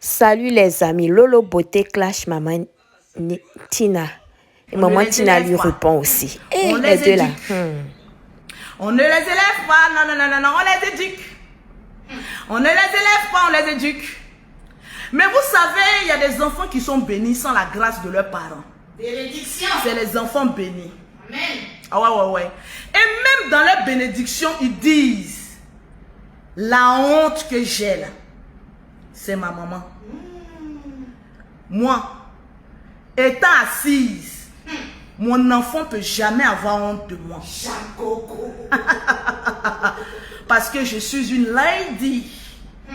Salut les amis, Lolo Beauté clash maman Tina. Et maman Tina lui répond aussi. Et les deux là. On ne les élève pas, non, on les éduque. On ne les élève pas, on les éduque. Mais vous savez, il y a des enfants qui sont bénis sans la grâce de leurs parents. Bénédiction. C'est les enfants bénis. Amen. Ah ouais. Et même dans leur bénédiction, ils disent, la honte que j'ai là, c'est ma maman. Moi, étant assise, mon enfant ne peut jamais avoir honte de moi. Chacoco. Parce que je suis une lady,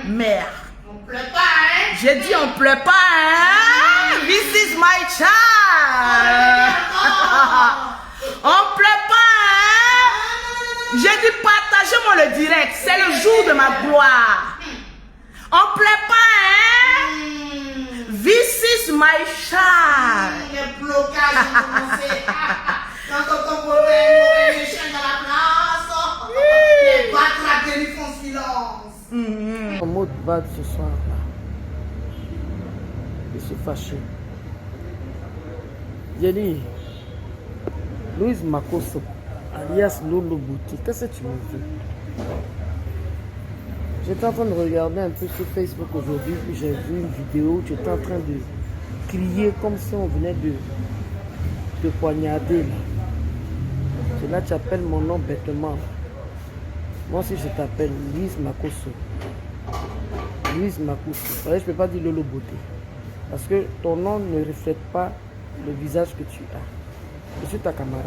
mère. On pleure pas, hein? J'ai dit on pleure pas, hein? This is my child. On pleure pas, hein? J'ai dit partagez-moi le direct. C'est le jour de ma gloire. On pleure pas, hein? This is my child. Les blocages ont commencé. Quand on problème, les chiens dans la place, les battre ils font silence. En mode bad ce soir là. Je suis fâché. J'ai dit, Louise Makoso, alias Lolo Beauté, qu'est-ce que tu me dis? J'étais en train de regarder un peu sur Facebook aujourd'hui, puis j'ai vu une vidéo où tu étais en train de crier comme si on venait de te poignarder. C'est là que tu appelles mon nom bêtement. Moi aussi je t'appelle Louise Makoso. Louise Makoso. Je ne peux pas dire Lolo Beauté. Parce que ton nom ne reflète pas le visage que tu as. Je suis ta camarade.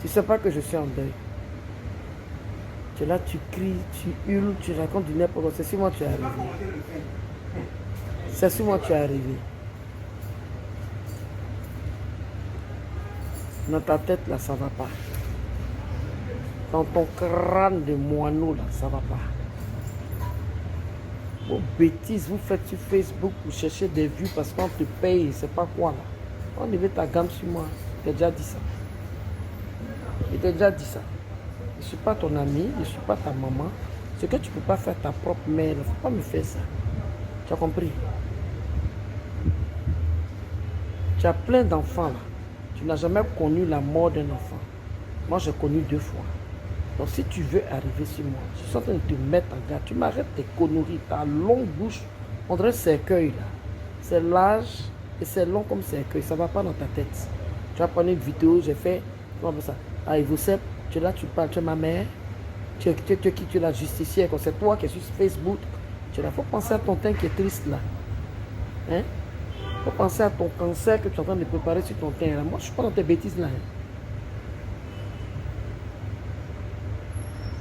Tu ne sais pas que je suis en deuil. Tu es là, tu cries, tu hurles, tu racontes du n'importe quoi. C'est sur moi que tu es arrivé. C'est sur moi que tu es arrivé. Dans ta tête, là, ça ne va pas. Dans ton crâne de moineau, là, ça ne va pas. Vos bêtises, vous faites sur Facebook pour chercher des vues parce qu'on te paye, c'est pas quoi, là. On élevé ta gamme sur moi. Je t'ai déjà dit ça. Je t'ai déjà dit ça. Je ne suis pas ton ami, je ne suis pas ta maman. Ce que tu ne peux pas faire ta propre mère, il ne faut pas me faire ça. Tu as compris? Tu as plein d'enfants là. Tu n'as jamais connu la mort d'un enfant. Moi, j'ai connu 2 fois. Donc, si tu veux arriver sur moi, je suis en train de te mettre en garde. Tu m'arrêtes tes conneries, ta longue bouche. On dirait un cercueil là. C'est large et c'est long comme cercueil. Ça ne va pas dans ta tête. Tu vas prendre une vidéo, j'ai fait. Comment on appelle ça? Ah, il vous sait. Tu es là, tu parles, tu es ma mère, tu es qui, tu es la justicière, c'est toi qui es sur Facebook. Tu es là, il faut penser à ton teint qui est triste là. Hein? Il faut penser à ton cancer que tu es en train de préparer sur ton teint là. Moi, je ne suis pas dans tes bêtises là. Hein?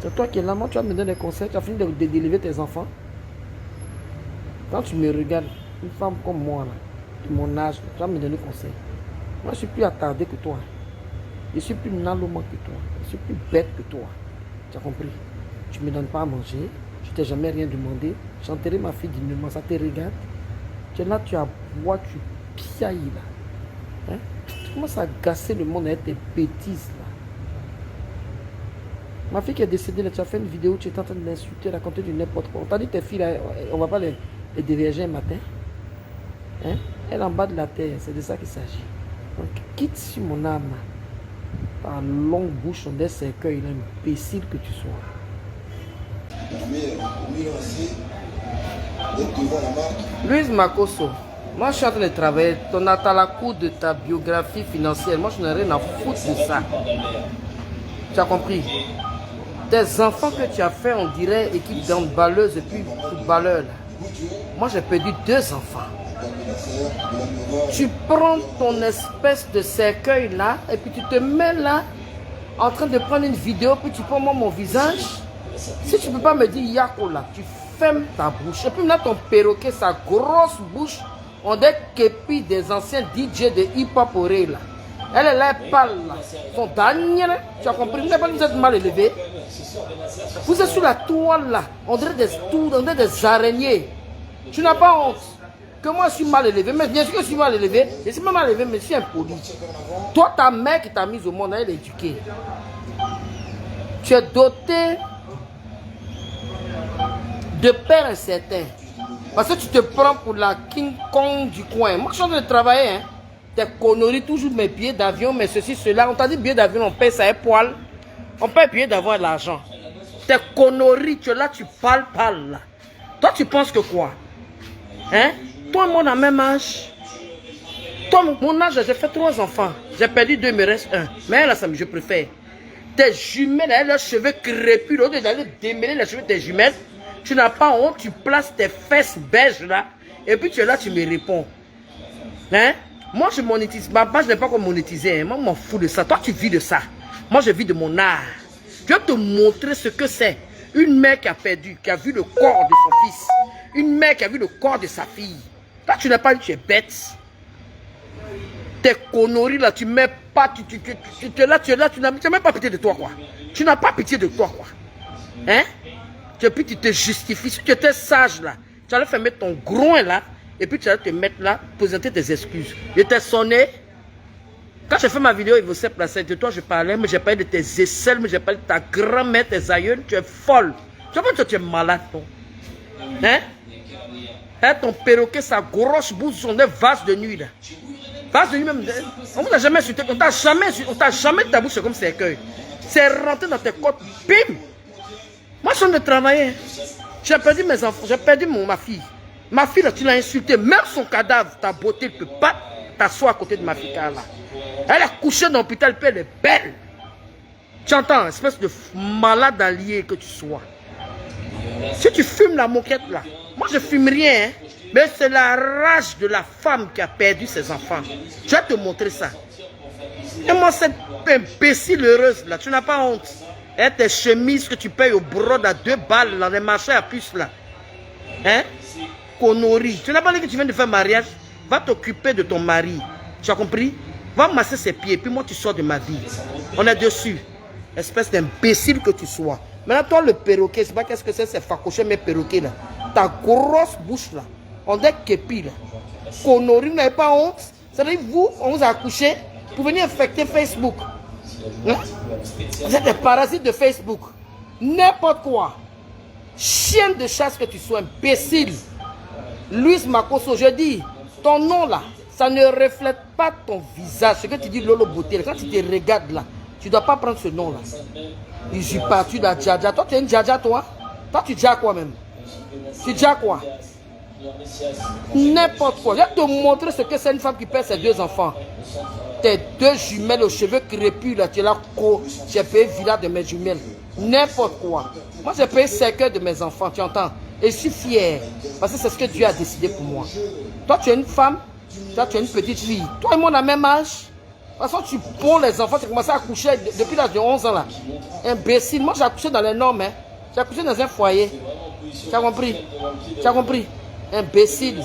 C'est toi qui es là, moi, tu vas me donner des conseils, tu as fini d'élever tes enfants. Quand tu me regardes, une femme comme moi là, de mon âge, tu vas me donner des conseils. Moi, je suis plus attardé que toi. Je suis plus naloma que toi. Je suis plus bête que toi. Tu as compris? Tu ne me donnes pas à manger. Je ne t'ai jamais rien demandé. J'ai enterré ma fille dignement. Ça te regarde. Tu es là, tu aboies, tu piailles là. Hein? Tu commences à gasser le monde avec tes bêtises là. Ma fille qui est décédée là, tu as fait une vidéo où tu es en train de l'insulter, raconter du n'importe quoi. On t'a dit tes filles là, on ne va pas les déverger un matin. Hein? Elle est en bas de la terre. C'est de ça qu'il s'agit. Donc quitte sur mon âme. Ta longue bouche, on des cercueils, imbécile que tu sois. Louise Makoso, moi je suis en train de travailler. On attend la cour de ta biographie financière. Moi je n'ai rien à foutre de ça. Tu as compris? Tes enfants que tu as fait, on dirait équipe d'handballeuse et puis footballeur. Moi j'ai perdu 2 enfants. Tu prends ton espèce de cercueil là et puis tu te mets là en train de prendre une vidéo puis tu prends moi mon visage. Si tu ne peux pas me dire Yako là, tu fermes ta bouche. Et puis là ton perroquet, sa grosse bouche, on dirait képi des anciens DJ de hip-hop oré là. Elle est là, elle parle là. Son dernier, tu as compris, vous êtes mal élevé. Vous êtes sur la toile là, on dirait des araignées. Tu n'as pas honte. Que moi je suis mal élevé, mais bien sûr que je suis mal élevé, je suis pas mal élevé, mais je suis impoli. Toi, ta mère qui t'a mise au monde, elle est éduquée. Tu es doté de père incertain. Parce que tu te prends pour la King Kong du coin. Moi, je suis en train de travailler. Hein. Tes conneries, toujours mes billets d'avion, mais ceci, cela. On t'a dit billets d'avion, on paye ça à poil. On paye billets d'avion à l'argent. Tes conneries, tu es là, tu parles là. Toi, tu penses que quoi? Hein? Toi et moi, on a le même âge. Toi, mon âge, j'ai fait 3 enfants. J'ai perdu 2, il me reste 1. Mais là, je préfère. Tes jumelles, elles, leurs cheveux crépus, au lieu d'aller démêler les cheveux de tes jumelles, tu n'as pas honte, tu places tes fesses beiges là, et puis tu es là, tu me réponds. Hein? Moi, je monétise. Ma page n'est pas comme monétiser. Hein. Moi, je m'en fous de ça. Toi, tu vis de ça. Moi, je vis de mon art. Je vais te montrer ce que c'est. Une mère qui a perdu, qui a vu le corps de son fils. Une mère qui a vu le corps de sa fille. Toi, tu n'as pas dit, tu es bête. Tes conneries là, tu mets pas, tu es là, tu n'as même pas pitié de toi quoi. Tu n'as pas pitié de toi quoi. Hein? Et puis tu te justifies. Si tu étais sage là, tu allais faire mettre ton groin là, et puis tu allais te mettre là, présenter tes excuses. Je t'ai sonné. Quand j'ai fait ma vidéo, il vous s'est placé de toi, je parlais, mais j'ai parlé de tes aisselles, mais j'ai parlé de ta grand-mère, tes aïeuls, tu es folle. Tu vois que tu es malade, toi. Hein? Hein, ton perroquet, sa grosse bouche, son vase de nuit là. Vase de nuit même, on ne t'a jamais insulté, on t'a jamais ta bouche comme cercueil. C'est rentré dans tes côtes, bim! Moi, je suis en train de travailler. J'ai perdu mes enfants, j'ai perdu ma fille. Ma fille, là, tu l'as insultée. Même son cadavre, ta beauté ne peut pas t'asseoir à côté de ma fille là. Elle est couchée dans l'hôpital, puis elle est belle. Tu entends, espèce de malade allié que tu sois. Si tu fumes la moquette là, moi je fume rien, hein, mais c'est la rage de la femme qui a perdu ses enfants. Je vais te montrer ça. Et moi, cette imbécile heureuse là, tu n'as pas honte. Et tes chemises que tu payes au brode à 2 balles dans les marchés à puce là. Hein? Connerie. Tu n'as pas dit que tu viens de faire mariage? Va t'occuper de ton mari. Tu as compris? Va masser ses pieds, puis moi tu sors de ma vie. On est dessus. Espèce d'imbécile que tu sois. Maintenant, toi, le perroquet, c'est pas qu'est-ce que c'est facoché, mes perroquets là. Ta grosse bouche là. On dit képi là. Connerie, vous n'avez pas honte? C'est-à-dire, vous, on vous a accouché pour venir infecter Facebook. Hein? Vous êtes des parasites de Facebook. N'importe quoi. Chien de chasse que tu sois, imbécile. Louise Makosso, je dis, ton nom là, ça ne reflète pas ton visage. Ce que tu dis, Lolo Beauté, quand tu te regardes là, tu ne dois pas prendre ce nom là. Usurpateur, la Djaja. Toi, tu es une Djaja, toi? Toi, tu Dja quoi même? Tu Dja quoi? N'importe quoi. Je vais te montrer ce que c'est une femme qui perd ses 2 enfants. Tes 2 jumelles aux cheveux crépus là, tu es là, j'ai payé villa de mes jumelles. N'importe quoi. Moi, j'ai payé 5 heures de mes enfants, tu entends? Et je suis fier. Parce que c'est ce que Dieu a décidé pour moi. Toi, tu es une femme. Toi, tu es une petite fille. Toi et moi, on a le même âge. De toute façon, tu prends les enfants, tu as commencé à accoucher depuis l'âge de 11 ans là. Imbécile. Moi, j'ai accouché dans les normes. Hein. J'ai accouché dans un foyer. Tu as compris? Tu as compris? Imbécile.